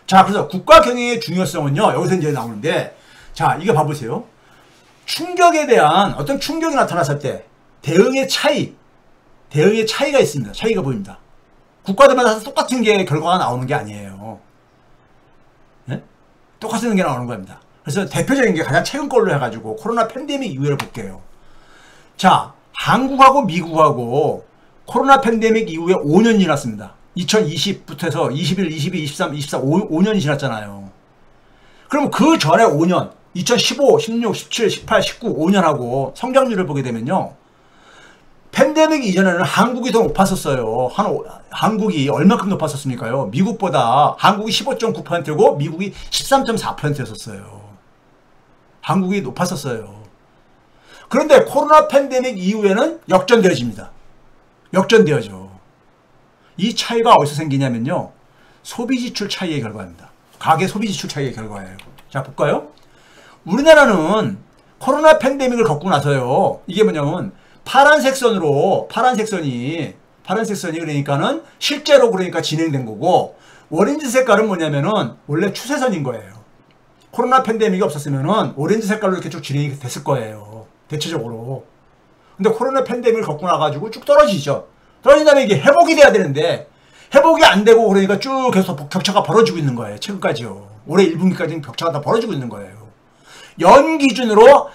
자, 그래서 국가 경영의 중요성은요, 여기서 이제 나오는데, 자, 이거 봐보세요. 충격에 대한 어떤 충격이 나타났을 때 대응의 차이가 있습니다. 차이가 보입니다. 국가들마다 똑같은 게 결과가 나오는 게 아니에요. 네? 똑같은 게 나오는 겁니다. 그래서 대표적인 게 가장 최근 걸로 해가지고 코로나 팬데믹 이후를 볼게요. 자, 한국하고 미국하고 코로나 팬데믹 이후에 5년이 지났습니다. 2020부터 해서 21, 22, 23, 24, 5년이 지났잖아요. 그럼 그 전에 5년, 2015, 16, 17, 18, 19, 5년하고 성장률을 보게 되면요. 팬데믹 이전에는 한국이 더 높았었어요. 한국이 얼마큼 높았었습니까요? 미국보다 한국이 15.9%고 미국이 13.4%였었어요. 한국이 높았었어요. 그런데 코로나 팬데믹 이후에는 역전되어집니다. 역전되어져. 이 차이가 어디서 생기냐면요. 소비지출 차이의 결과입니다. 가계 소비지출 차이의 결과예요. 자, 볼까요? 우리나라는 코로나 팬데믹을 겪고 나서요. 이게 뭐냐면 파란색 선이 그러니까는 실제로 그러니까 진행된 거고, 오렌지 색깔은 뭐냐면은 원래 추세선인 거예요. 코로나 팬데믹이 없었으면은 오렌지 색깔로 이렇게 쭉 진행이 됐을 거예요. 대체적으로. 근데 코로나 팬데믹을 겪고 나가지고 쭉 떨어지죠. 떨어진 다음에 이게 회복이 돼야 되는데, 회복이 안 되고 그러니까 쭉 계속 격차가 벌어지고 있는 거예요. 최근까지요. 올해 1분기까지는 격차가 다 벌어지고 있는 거예요. 연 기준으로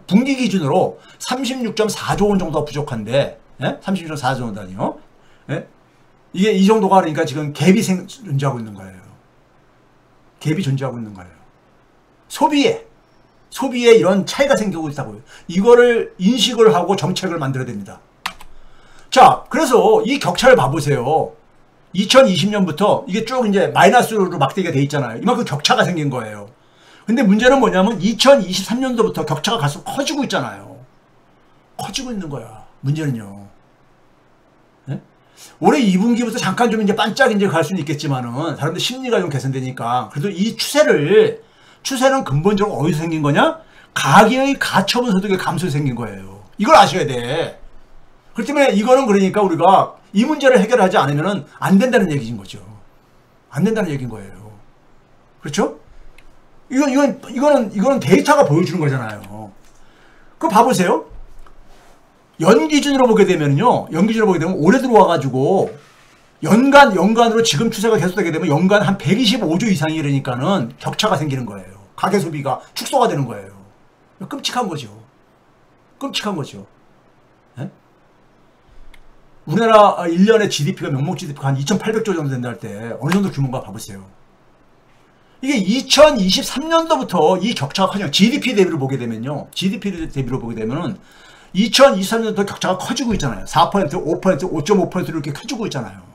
분기 기준으로 36.4조 원 정도가 부족한데, 예? 36.4조 원단위요. 예? 이게 이 정도가 그러니까 지금 갭이 존재하고 있는 거예요. 갭이 존재하고 있는 거예요. 소비에 이런 차이가 생기고 있다고요. 이거를 인식을 하고 정책을 만들어야 됩니다. 자, 그래서 이 격차를 봐보세요. 2020년부터 이게 쭉 이제 마이너스로 막대기가 돼 있잖아요. 이만큼 격차가 생긴 거예요. 근데 문제는 뭐냐면 2023년도부터 격차가 갈수록 커지고 있잖아요. 커지고 있는 거야. 문제는요. 네? 올해 2분기부터 잠깐 좀 이제 반짝 이제 갈 수는 있겠지만은 사람들 심리가 좀 개선되니까 그래도 이 추세는 근본적으로 어디서 생긴 거냐? 가계의 가처분 소득의 감소에서 생긴 거예요. 이걸 아셔야 돼. 그렇기 때문에 이거는 그러니까 우리가 이 문제를 해결하지 않으면 안 된다는 얘기인 거죠. 안 된다는 얘기인 거예요. 그렇죠? 이거는 데이터가 보여주는 거잖아요. 그거 봐보세요. 연기준으로 보게 되면요. 올해 들어와가지고 연간으로 지금 추세가 계속되게 되면 연간 한 125조 이상이 이러니까는 격차가 생기는 거예요. 가계 소비가 축소가 되는 거예요. 끔찍한 거죠. 끔찍한 거죠. 네? 우리나라 1년의 GDP가 명목 GDP가 한 2,800조 정도 된다 할 때 어느 정도 규모인가 봐보세요. 이게 2023년도부터 이 격차가 커져요. GDP 대비로 보게 되면은 2023년도 격차가 커지고 있잖아요. 4%, 5%, 5.5%로 이렇게 커지고 있잖아요.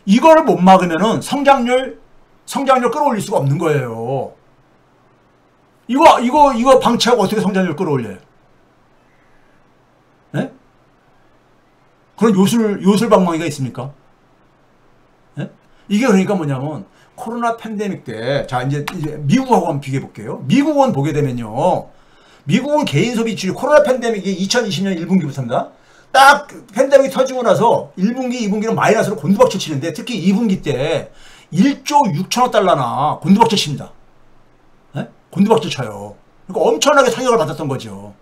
이걸 못 막으면은 성장률 끌어올릴 수가 없는 거예요. 이거 방치하고 어떻게 성장률 끌어올려요? 네? 그런 요술방망이가 있습니까? 네? 이게 그러니까 뭐냐면 코로나 팬데믹 때, 자, 이제 미국하고 한번 비교해 볼게요. 미국은 보게 되면요. 미국은 개인 소비 지출, 코로나 팬데믹이 2020년 1분기부터입니다. 딱 팬데믹이 터지고 나서 1분기, 2분기는 마이너스로 곤두박질 치는데 특히 2분기 때 1조 6천억 달러나 곤두박질 칩니다. 네? 곤두박질 쳐요. 그러니까 엄청나게 타격을 받았던 거죠.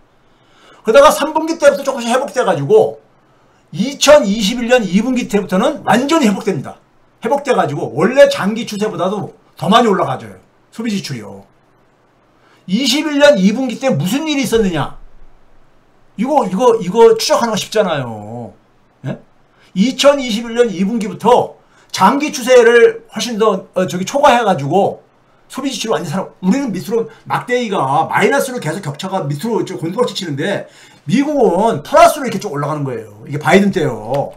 그러다가 3분기 때부터 조금씩 회복돼가지고 2021년 2분기 때부터는 완전히 회복됩니다. 회복돼가지고 원래 장기 추세보다도 더 많이 올라가져요. 소비 지출이요. 21년 2분기 때 무슨 일이 있었느냐? 이거 추적하는 거 쉽잖아요. 예? 2021년 2분기부터 장기 추세를 훨씬 더 초과해가지고 소비 지출이 완전 우리는 밑으로 막대기가 마이너스로 계속 격차가 밑으로 곤두박질 치는데 미국은 플러스로 이렇게 쭉 올라가는 거예요. 이게 바이든 때요.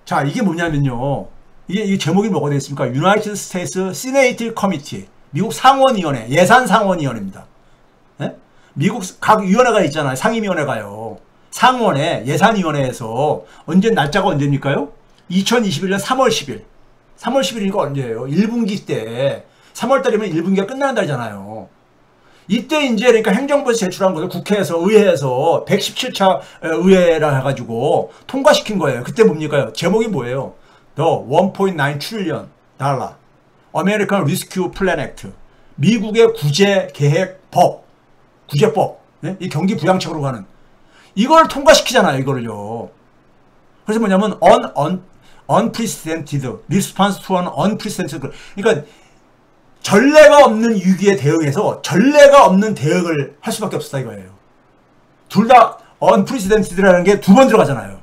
자, 이게 뭐냐면요. 이게 제목이 뭐가 되어 있습니까? United States Senate Committee. 미국 상원위원회, 예산상원위원회입니다. 예? 미국 각 위원회가 있잖아요. 상임위원회가요. 상원회, 예산위원회에서 날짜가 언제입니까요? 2021년 3월 10일. 3월 10일이니까 언제예요? 1분기 때. 3월달이면 1분기가 끝나는 달이잖아요. 이때 이제 그러니까 행정부에서 제출한 것을 국회에서, 의회에서 117차 의회라 해가지고 통과시킨 거예요. 그때 뭡니까? 제목이 뭐예요? 더 1.9 트릴리언 달러 아메리칸 리스큐 플랜 액트 미국의 구제 계획 법 구제법 네? 이 경기 부양책으로 가는 이걸 통과시키잖아요. 이거를요. 그래서 뭐냐면 unprecedented response to an unprecedented 그러니까 전례가 없는 위기에 대응해서 전례가 없는 대응을 할 수밖에 없었다 이거예요. 둘 다 unprecedented라는 게 두 번 들어가잖아요.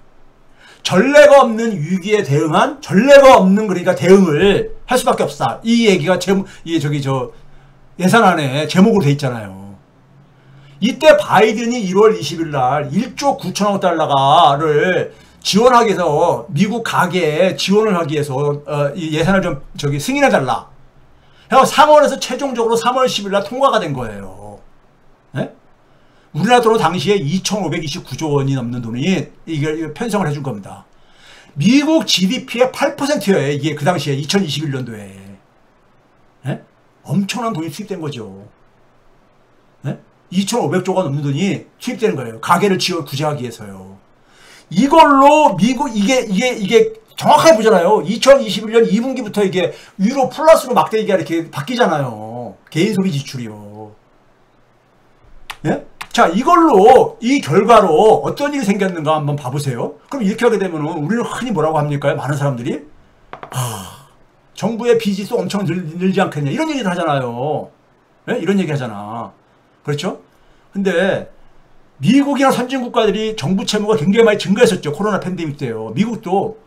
전례가 없는 위기에 대응한 전례가 없는 그러니까 대응을 할 수밖에 없다. 이 얘기가 예산안에 제목으로 돼 있잖아요. 이때 바이든이 1월 20일 날 1조 9천억 달러를 지원하기 위해서 미국 가계에 지원을 하기 위해서 이 예산을 좀 승인해 달라. 그래서 상원에서 최종적으로 3월 10일 날 통과가 된 거예요. 네? 우리나라 돈으로 당시에 2,529조 원이 넘는 돈이 이게 편성을 해준 겁니다. 미국 GDP의 8%예요. 이게 그 당시에 2021년도에. 네? 엄청난 돈이 투입된 거죠. 네? 2,500조가 넘는 돈이 투입되는 거예요. 가계를 구제하기 위해서요. 이걸로 미국 이게 정확하게 보잖아요. 2021년 2분기부터 이게 유로 플러스로 막대기가 이렇게 바뀌잖아요. 개인 소비 지출이요. 예? 자, 이걸로 이 결과로 어떤 일이 생겼는가 한번 봐보세요. 그럼 이렇게 하게 되면 우리는 흔히 뭐라고 합니까? 많은 사람들이 정부의 빚이 또 엄청 늘지 않겠냐 이런 얘기를 하잖아요. 예? 이런 얘기 하잖아. 그렇죠? 근데 미국이나 선진국가들이 정부 채무가 굉장히 많이 증가했었죠. 코로나 팬데믹 때요. 미국도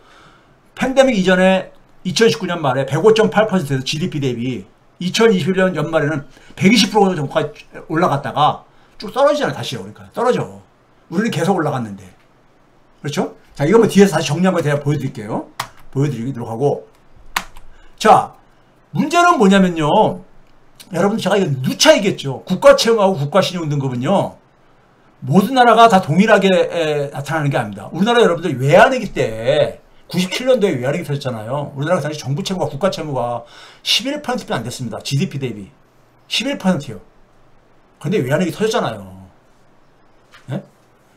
팬데믹 이전에 2019년 말에 105.8%에서 GDP 대비 2021년 연말에는 120% 정도까지 올라갔다가 쭉 떨어지잖아요. 다시요. 그러니까 떨어져. 우리는 계속 올라갔는데. 그렇죠? 자, 이거 뭐 뒤에서 다시 정리한 거 제가 보여드릴게요. 보여드리도록 하고. 자, 문제는 뭐냐면요. 여러분 제가 이거 누차 얘기했죠. 국가채무하고 국가신용등급은요. 모든 나라가 다 동일하게 나타나는 게 아닙니다. 우리나라 여러분들 외환위기 때 97년도에 외환위기 터졌잖아요. 우리나라 당시 정부 채무가 국가 채무가 11%도 안 됐습니다. GDP 대비 11%요. 근데 외환위기 터졌잖아요. 네?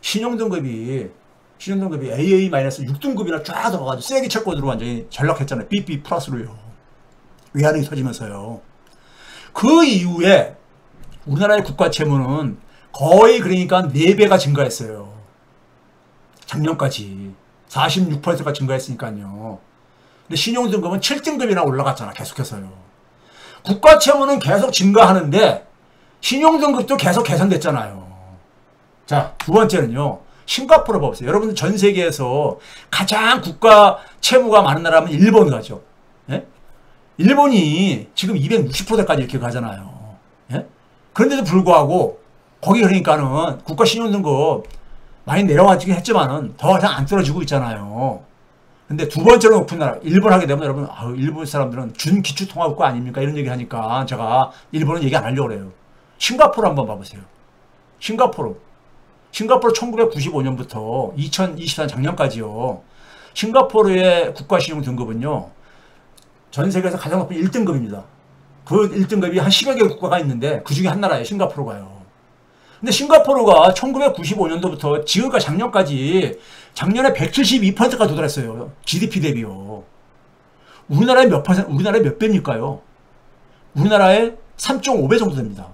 신용등급이 AA-6등급이나 쫙 들어가가지고 쓰레기 채권으로 완전히 전락했잖아요. BB 플러스로요. 외환위기 터지면서요. 그 이후에 우리나라의 국가 채무는 거의 그러니까 4배가 증가했어요. 작년까지 46%가 증가했으니까요. 근데 신용등급은 7등급이나 올라갔잖아. 계속해서요. 국가 채무는 계속 증가하는데 신용등급도 계속 개선됐잖아요. 자, 두 번째는요. 싱가포르 봐보세요. 여러분들 전 세계에서 가장 국가 채무가 많은 나라면 일본 가죠. 예? 일본이 지금 260%까지 이렇게 가잖아요. 예? 그런데도 불구하고 거기 그러니까는 국가 신용등급 많이 내려가긴 했지만은 더 이상 안 떨어지고 있잖아요. 근데 두 번째로 높은 나라, 일본 하게 되면 여러분, 일본 사람들은 준기초통화국가 아닙니까? 이런 얘기 하니까 제가 일본은 얘기 안 하려고 그래요. 싱가포르 한번 봐보세요. 싱가포르 1995년부터 2024년 작년까지요. 싱가포르의 국가 신용등급은요. 전 세계에서 가장 높은 1등급입니다. 그 1등급이 한 10여 개 국가가 있는데 그 중에 한 나라예요. 싱가포르가요. 근데 싱가포르가 1995년도부터 지금까지 작년에 172%가 도달했어요. GDP 대비요. 우리나라의 몇 배입니까요? 우리나라의 3.5배 정도 됩니다.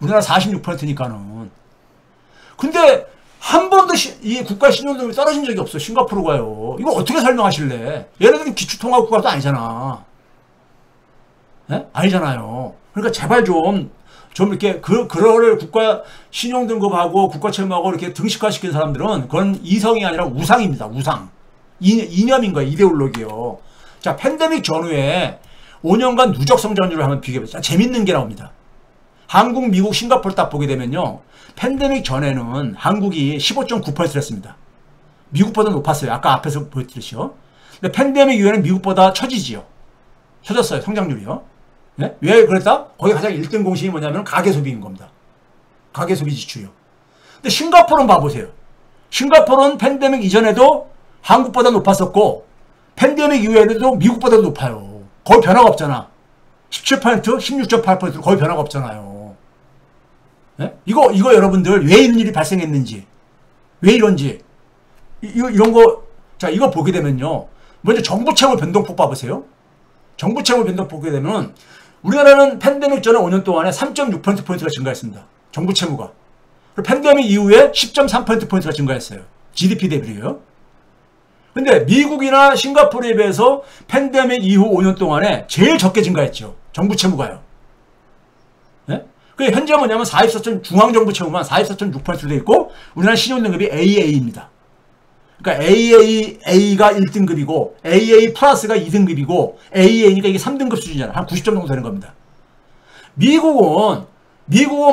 우리나라 46%니까는. 근데 한 번도 이 국가 신용등급이 떨어진 적이 없어. 싱가포르가요. 이거 어떻게 설명하실래? 얘네들은 기초통화국가도 아니잖아. 네? 아니잖아요. 그러니까 제발 좀 이렇게 그거를 국가 신용등급하고 국가채무하고 이렇게 등식화시킨 사람들은 그건 이성이 아니라 우상입니다. 우상. 이념인 거예요. 이데올로기요. 자, 팬데믹 전후에 5년간 누적 성장률을 한번 비교해보자. 재밌는 게 나옵니다. 한국, 미국, 싱가포르 딱 보게 되면요. 팬데믹 전에는 한국이 15.9%를 했습니다. 미국보다 높았어요. 아까 앞에서 보여드렸죠. 근데 팬데믹 이후에는 미국보다 처지지요. 처졌어요. 성장률이요. 네? 왜 그랬다? 거기 가장 1등 공신이 뭐냐면 가계소비인 겁니다. 가계소비 지출이요. 근데 싱가포르는 봐보세요. 싱가포르는 팬데믹 이전에도 한국보다 높았었고 팬데믹 이후에도 미국보다 높아요. 거의 변화가 없잖아. 17%, 16.8%로 거의 변화가 없잖아요. 네? 이거 여러분들 왜 이런 일이 발생했는지 왜 이런지 이런 거 자 이거 보게 되면요. 먼저 정부 채무 변동폭 봐보세요. 정부 채무 변동폭 보게 되면 우리나라는 팬데믹 전에 5년 동안에 3.6%포인트가 증가했습니다. 정부 채무가. 그리고 팬데믹 이후에 10.3%포인트가 증가했어요. GDP 대비로요. 근데 미국이나 싱가포르에 비해서 팬데믹 이후 5년 동안에 제일 적게 증가했죠. 정부 채무가요. 네? 그 현재 뭐냐면 44. 중앙정부 채무만 44.6%돼 있고 우리나라 신용등급이 AA입니다. 그러니까 AA가 1등급이고 AA 플러스가 2등급이고 AA니까 이게 3등급 수준이잖아요. 한 90점 정도 되는 겁니다. 미국은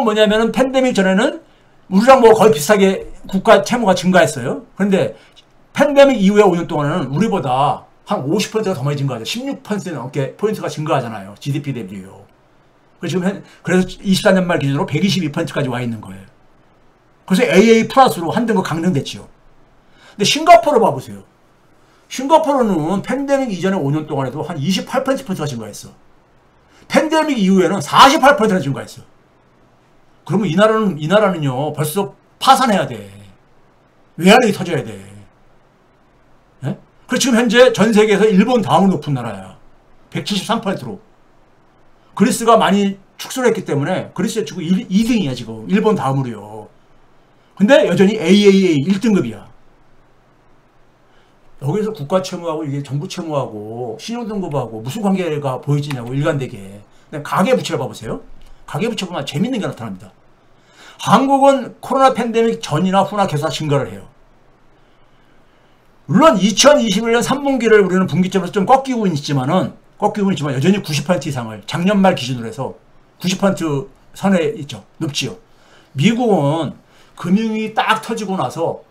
뭐냐면은 팬데믹 전에는 우리랑 뭐 거의 비슷하게 국가 채무가 증가했어요. 그런데 팬데믹 이후에 5년 동안은 우리보다 한 50%가 더 많이 증가하죠. 16% 넘게 포인트가 증가하잖아요. GDP 대비요. 그래서 24년 말 기준으로 122%까지 와 있는 거예요. 그래서 AA 플러스로 한 등급 강등됐죠. 근데 싱가포르 봐보세요. 싱가포르는 팬데믹 이전에 5년 동안에도 한 28%가 증가했어. 팬데믹 이후에는 48%나 증가했어. 그러면 이 나라는요, 벌써 파산해야 돼. 외환이 터져야 돼. 예? 그래서 지금 현재 전 세계에서 일본 다음으로 높은 나라야. 173%로. 그리스가 많이 축소를 했기 때문에 그리스의 지금 2등이야, 지금. 일본 다음으로요. 근데 여전히 AAA 1등급이야. 여기서 국가 채무하고 이게 정부 채무하고 신용등급하고 무슨 관계가 보이지냐고 일관되게. 가계부채를 봐보세요. 가계부채 보면 재밌는 게 나타납니다. 한국은 코로나 팬데믹 전이나 후나 계속 증가를 해요. 물론 2021년 3분기를 우리는 분기점에서 좀 꺾이고 있지만 여전히 90% 이상을 작년 말 기준으로 해서 90% 선에 있죠. 높지요. 미국은 금융이 딱 터지고 나서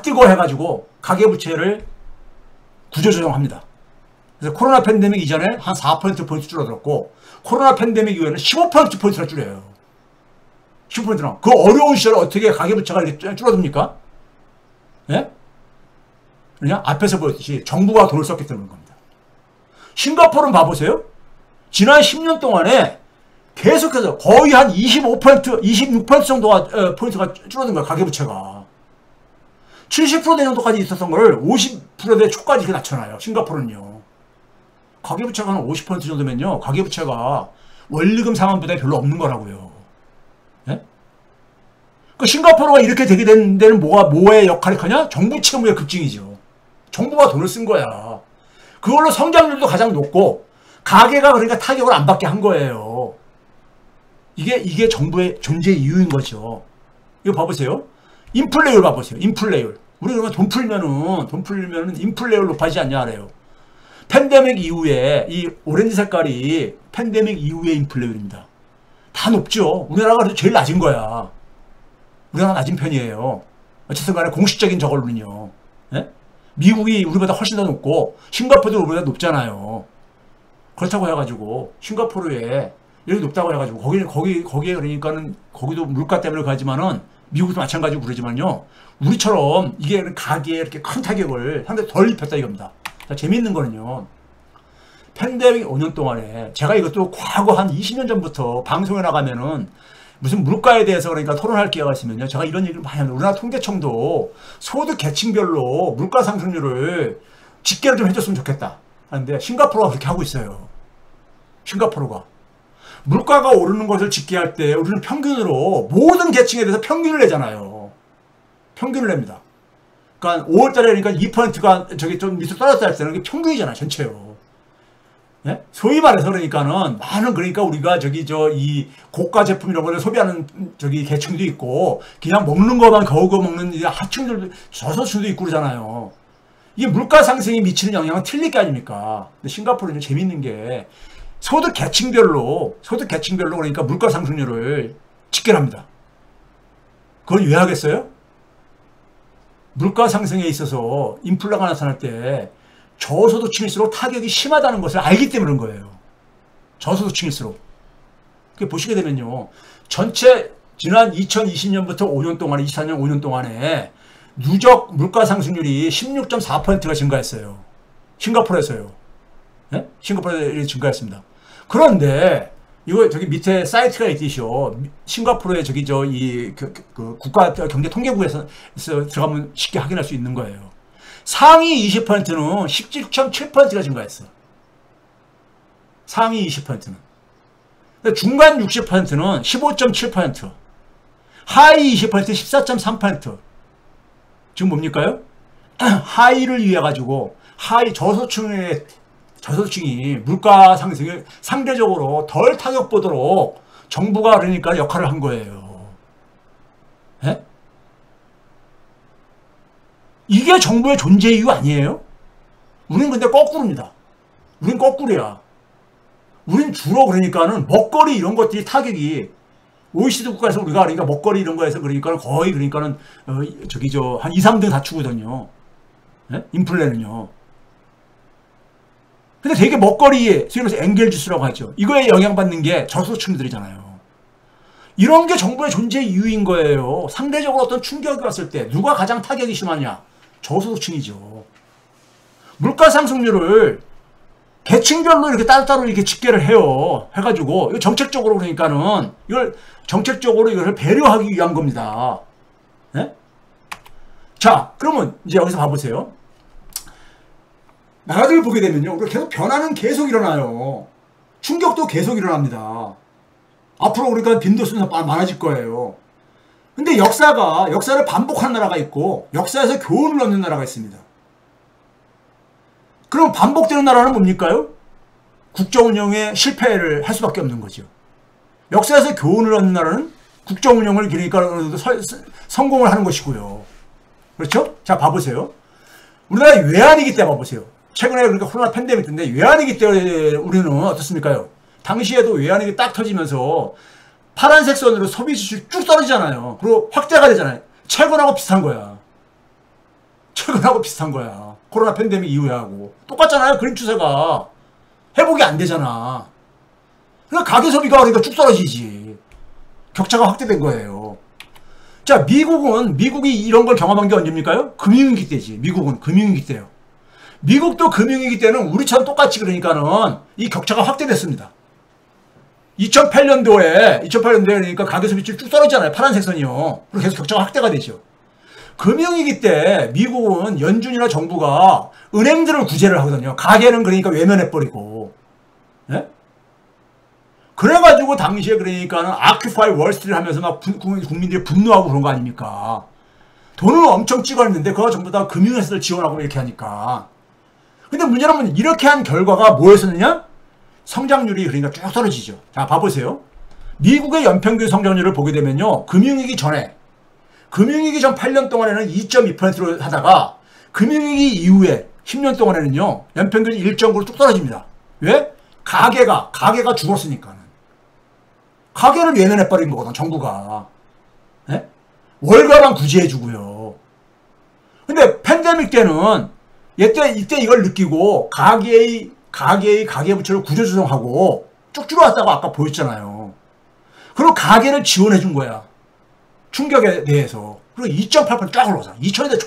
뜨거 해가지고 가계부채를 구조조정합니다. 그래서 코로나 팬데믹 이전에 한 4%포인트 줄어들었고 코로나 팬데믹 이후에는 15%포인트나 줄여요. 15%나. 그 어려운 시절에 어떻게 가계부채가 이렇게 줄어듭니까? 예? 그냥 앞에서 보였듯이 정부가 돈을 썼기 때문인 겁니다. 싱가포르는 봐보세요. 지난 10년 동안에 계속해서 거의 한 25%, 26% 정도가 포인트가 줄어든 거야. 가계부채가. 70%대 정도까지 있었던 걸 50%대 초까지 이렇게 낮춰놔요. 싱가포르는요. 가계부채가 한 50% 정도면요. 가계부채가 원리금 상환보다 별로 없는 거라고요. 예? 그 싱가포르가 이렇게 되게 된 데는 뭐의 역할이 크냐? 정부 채무의 급증이죠. 정부가 돈을 쓴 거야. 그걸로 성장률도 가장 높고 가계가 그러니까 타격을 안 받게 한 거예요. 이게 정부의 존재 이유인 거죠. 이거 봐보세요. 인플레이율 봐보세요. 인플레이율. 우리 그러면 돈 풀면은 인플레이율 높아지지 않냐 그래요. 팬데믹 이후에 이 오렌지 색깔이 팬데믹 이후의 인플레이율입니다. 다 높죠. 우리나라가 제일 낮은 거야. 우리나라 낮은 편이에요. 어쨌든 간에 공식적인 저걸로는요. 예? 미국이 우리보다 훨씬 더 높고 싱가포르도 우리보다 높잖아요. 그렇다고 해가지고 싱가포르에 이렇게 높다고 해가지고 거기에 그러니까는 거기도 물가 때문에 가지만은 미국도 마찬가지고 그러지만요. 우리처럼 이게 가계에 이렇게 큰 타격을 상당히 덜 입혔다 이겁니다. 자, 재미있는 거는요. 팬데믹 5년 동안에 제가 이것도 과거 한 20년 전부터 방송에 나가면은 무슨 물가에 대해서 그러니까 토론할 기회가 있으면요. 제가 이런 얘기를 많이 합니다. 우리나라 통계청도 소득 계층별로 물가 상승률을 집계를 좀 해줬으면 좋겠다 하는데 싱가포르가 그렇게 하고 있어요. 싱가포르가. 물가가 오르는 것을 집계할 때 우리는 평균으로 모든 계층에 대해서 평균을 내잖아요. 평균을 냅니다. 그러니까 5월달에 그러니까 2%가 저기 좀 밑으로 떨어졌다 할 때는 그게 평균이잖아요. 전체요. 예? 소위 말해서 그러니까는 많은 그러니까 우리가 이 고가 제품 이런 거를 소비하는 계층도 있고 그냥 먹는 것만 겨우겨우 먹는 하층들도 저소수도 있고 그러잖아요. 이게 물가 상승이 미치는 영향은 틀릴 게 아닙니까? 근데 싱가포르는 재밌는 게 소득 계층별로 그러니까 물가 상승률을 집계합니다. 그걸 왜 하겠어요? 물가 상승에 있어서 인플레가 나타날 때 저소득층일수록 타격이 심하다는 것을 알기 때문인 거예요. 저소득층일수록. 보시게 되면요. 전체 지난 2020년부터 5년 동안에 24년 5년 동안에 누적 물가 상승률이 16.4%가 증가했어요. 싱가포르에서요. 네? 싱가포르에 증가했습니다. 그런데 이거 저기 밑에 사이트가 있듯이요. 싱가포르의 국가 경제 통계국에서 들어가면 쉽게 확인할 수 있는 거예요. 상위 20%는 17.7%가 증가했어. 상위 20%는. 중간 60%는 15.7%. 하위 20% 14.3%. 지금 뭡니까요? 하위를 위해 가지고 하위 저소득층이 물가 상승에 상대적으로 덜 타격보도록 정부가 그러니까 역할을 한 거예요. 예? 이게 정부의 존재 이유 아니에요? 우린 근데 거꾸로입니다. 우린 거꾸로야. 우린 주로 그러니까는 먹거리 이런 것들이 타격이 OECD 국가에서 우리가 그러니까 먹거리 이런 거에서 그러니까 거의 그러니까는 한 2, 3등 다추거든요. 예? 인플레는요. 근데 되게 먹거리에 소위 말해서 엔겔주스라고 하죠. 이거에 영향받는 게 저소득층들이잖아요. 이런 게 정부의 존재 이유인 거예요. 상대적으로 어떤 충격이 왔을 때 누가 가장 타격이 심하냐? 저소득층이죠. 물가 상승률을 계층별로 이렇게 따로따로 이렇게 집계를 해요. 해가지고, 이거 정책적으로 그러니까는, 이걸 배려하기 위한 겁니다. 네? 자, 그러면 이제 여기서 봐보세요. 나라들을 보게 되면요. 우리가 계속 변화는 계속 일어나요. 충격도 계속 일어납니다. 앞으로 그러니까 빈도수는 많아질 거예요. 근데 역사를 반복하는 나라가 있고, 역사에서 교훈을 얻는 나라가 있습니다. 그럼 반복되는 나라는 뭡니까요? 국정운영에 실패를 할 수밖에 없는 거죠. 역사에서 교훈을 얻는 나라는 국정운영을 그러니까 성공을 하는 것이고요. 그렇죠? 자, 봐보세요. 우리나라 외환위기 때 봐보세요. 최근에 그러니까 코로나 팬데믹 때인데 외환위기 때 우리는 어떻습니까요? 당시에도 외환위기 딱 터지면서 파란색 선으로 소비 지출이 쭉 떨어지잖아요. 그리고 확대가 되잖아요. 최근하고 비슷한 거야. 최근하고 비슷한 거야. 코로나 팬데믹 이후에 하고. 똑같잖아요. 그림 추세가. 회복이 안 되잖아. 그러니까 가계 소비가 그러니까 쭉 떨어지지. 격차가 확대된 거예요. 자, 미국이 이런 걸 경험한 게 언제입니까요? 금융위기 때지. 미국은 금융위기 때요. 미국도 금융위기 때는 우리처럼 똑같이 그러니까는 이 격차가 확대됐습니다. 2008년도에 그러니까 가계 소비율 쭉 떨어지잖아요. 파란색 선이요. 그리고 계속 격차가 확대가 되죠. 금융위기 때 미국은 연준이나 정부가 은행들을 구제를 하거든요. 가계는 그러니까 외면해버리고. 네? 그래가지고 당시에 그러니까는 아큐파이 월스트리트 하면서 막 국민들이 분노하고 그런 거 아닙니까? 돈을 엄청 찍어냈는데 그거 전부 다 금융회사들 지원하고 이렇게 하니까. 근데 문제는 이렇게 한 결과가 뭐였었느냐? 성장률이 그러니까 쭉 떨어지죠. 자, 봐보세요. 미국의 연평균 성장률을 보게 되면요. 금융위기 전 8년 동안에는 2.2%로 하다가 금융위기 이후에 10년 동안에는요. 연평균이 1.9로 쭉 떨어집니다. 왜? 가계가 죽었으니까는. 가계를 외면해버린 거거든, 정부가. 네? 월가만 구제해주고요. 근데 팬데믹 때는 이때 이걸 느끼고 가계부처를 구조조정하고 쭉 줄어왔다고 아까 보였잖아요. 그리고 가계를 지원해준 거야. 충격에 대해서. 그리고 2.8% 쫙 올라가잖아. 2000년대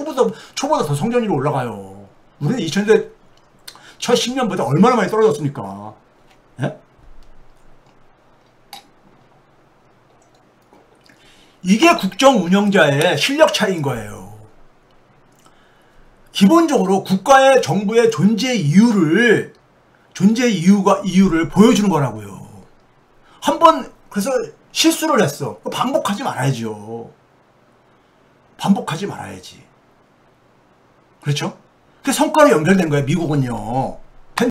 초보다 더 성장률이 올라가요. 우리는 2000년대 첫 10년보다 얼마나 많이 떨어졌습니까? 예? 이게 국정 운영자의 실력 차이인 거예요. 기본적으로 국가의 정부의 존재 이유를 보여주는 거라고요. 한번 그래서 실수를 했어. 반복하지 말아야죠. 반복하지 말아야지. 그렇죠? 그 성과로 연결된 거예요. 미국은요.